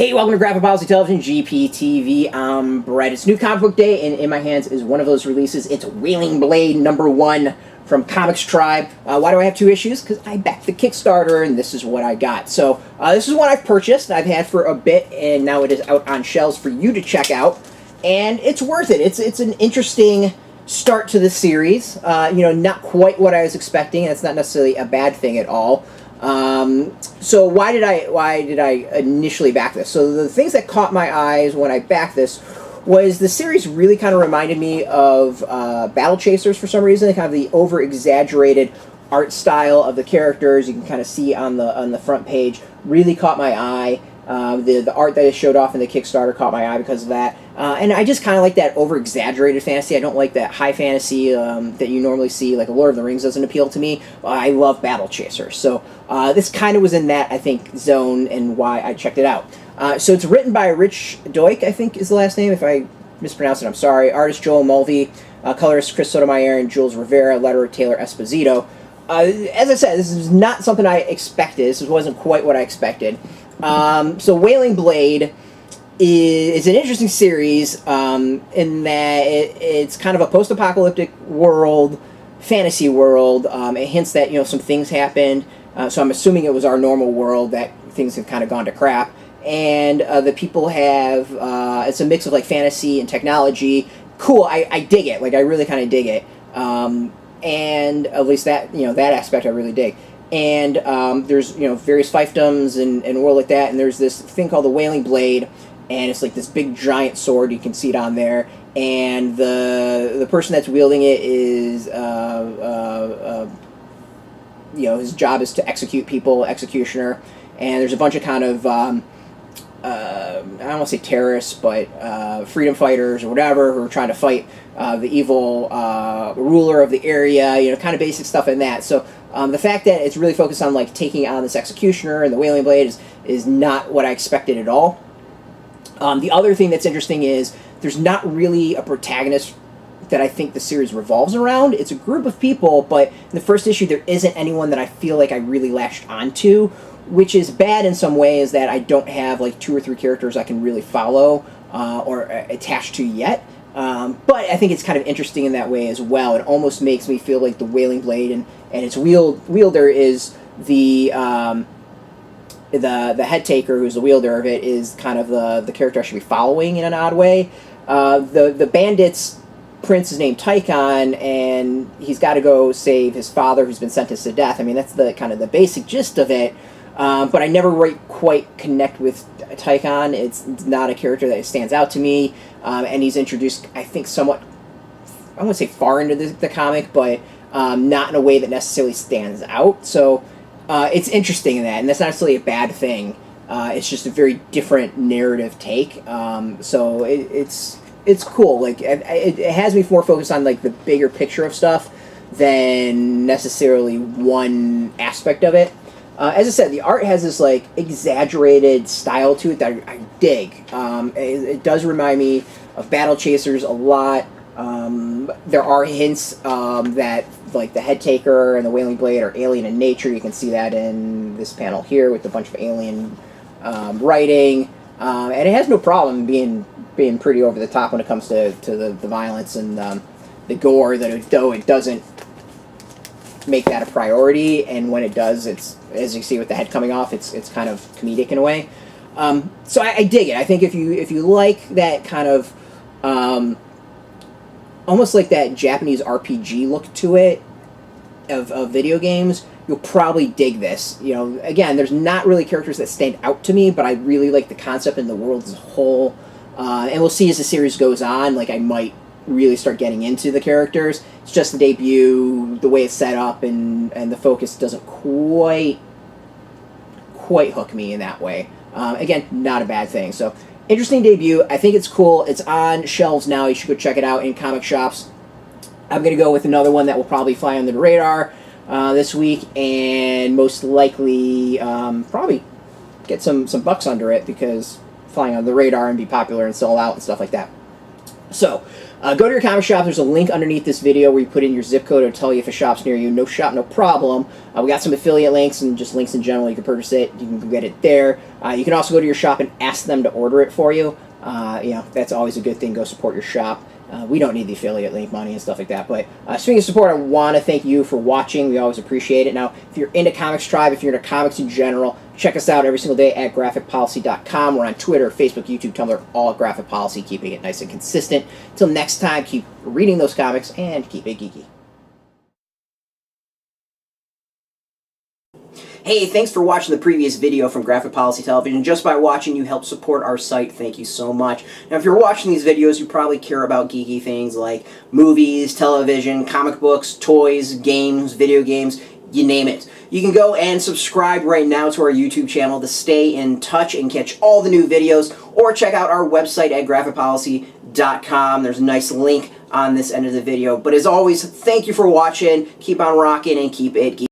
Hey, welcome to Graphic Policy Television, GPTV. I'm Brett. It's New Comic Book Day, and in my hands is one of those releases. It's Wailing Blade #1 from ComixTribe. Why do I have two issues? Because I backed the Kickstarter, and this is what I got. So this is one I've purchased, I've had for a bit, and now it is out on shelves for you to check out. And it's worth it. It's an interesting start to the series. Not quite what I was expecting, and it's not necessarily a bad thing at all. So why did I initially back this? So the things that caught my eyes when I backed this was the series really kind of reminded me of Battle Chasers for some reason. Kind of the over-exaggerated art style of the characters you can kind of see on the front page really caught my eye. The art that it showed off in the Kickstarter caught my eye because of that. And I just kind of like that over-exaggerated fantasy. I don't like that high fantasy that you normally see, like Lord of the Rings doesn't appeal to me. I love Battle Chasers. So this kind of was in that, I think, zone and why I checked it out. So it's written by Douek, I think is the last name. If I mispronounce it, I'm sorry. Artist Joel Mulvey, colorist Chris Sotomayor and Jules Rovera, letterer Taylor Esposito. As I said, this is not something I expected. This wasn't quite what I expected. So Wailing Blade is an interesting series in that it's kind of a post-apocalyptic world, fantasy world. It hints that some things happened, so I'm assuming it was our normal world that things have kind of gone to crap. And the people have it's a mix of like fantasy and technology. Cool, I dig it. Like I really kind of dig it. And at least that that aspect I really dig. And there's various fiefdoms and world like that, and there's this thing called the Wailing Blade, and it's like this big giant sword. You can see it on there, and the person that's wielding it is his job is to execute people, executioner. And there's a bunch of kind of I don't want to say terrorists, but freedom fighters or whatever who are trying to fight the evil ruler of the area. Kind of basic stuff in that. So. The fact that it's really focused on like taking on this executioner and the Wailing Blade is not what I expected at all. The other thing that's interesting is there's not really a protagonist that I think the series revolves around. It's a group of people, but in the first issue there isn't anyone that I feel like I really latched onto, which is bad in some ways that I don't have like 2 or 3 characters I can really follow or attach to yet. But I think it's kind of interesting in that way as well. It almost makes me feel like the Wailing Blade and its wielder is the Headtaker, who's the wielder of it, is kind of the character I should be following in an odd way. The bandit's prince is named Tychon, and he's got to go save his father, who's been sentenced to death. I mean, that's the kind of the basic gist of it. But I never quite connect with Tychon. It's not a character that stands out to me, and he's introduced, I think, somewhat, I wouldn't say far into the comic, but not in a way that necessarily stands out. So it's interesting in that, and that's not necessarily a bad thing. It's just a very different narrative take. So it's cool. Like it has me more focused on like the bigger picture of stuff than necessarily one aspect of it. As I said, the art has this like exaggerated style to it that I dig. It does remind me of Battle Chasers a lot. There are hints that like the Headtaker and the Wailing Blade are alien in nature. You can see that in this panel here with a bunch of alien writing, and it has no problem being pretty over the top when it comes to the violence and the gore. Though it doesn't make that a priority, and when it does, it's, as you see with the head coming off, it's kind of comedic in a way. So I dig it. I think if you like that kind of almost like that Japanese RPG look to it of video games, you'll probably dig this. Again, there's not really characters that stand out to me, but I really like the concept and the world as a whole. And we'll see as the series goes on. Like I might really start getting into the characters. It's just the debut, the way it's set up, and the focus doesn't quite hook me in that way. Again, not a bad thing. So interesting debut. I think it's cool. It's on shelves now. You should go check it out in comic shops. I'm going to go with another one that will probably fly under the radar this week, and most likely probably get some bucks under it, because flying under the radar and be popular and sell out and stuff like that. So, go to your comic shop. There's a link underneath this video where you put in your zip code. It'll tell you if a shop's near you. No shop, no problem. We got some affiliate links and just links in general. You can purchase it. You can get it there. You can also go to your shop and ask them to order it for you. You know, that's always a good thing. Go support your shop. We don't need the affiliate link money and stuff like that. But speaking of support, I want to thank you for watching. We always appreciate it. Now, if you're into ComixTribe, if you're into comics in general, check us out every single day at graphicpolicy.com. We're on Twitter, Facebook, YouTube, Tumblr, all at Graphic Policy, keeping it nice and consistent. Until next time, keep reading those comics and keep it geeky. Hey, thanks for watching the previous video from Graphic Policy Television. Just by watching, you help support our site. Thank you so much. Now, if you're watching these videos, you probably care about geeky things like movies, television, comic books, toys, games, video games, you name it. You can go and subscribe right now to our YouTube channel to stay in touch and catch all the new videos, or check out our website at graphicpolicy.com. There's a nice link on this end of the video. But as always, thank you for watching. Keep on rocking and keep it geeky.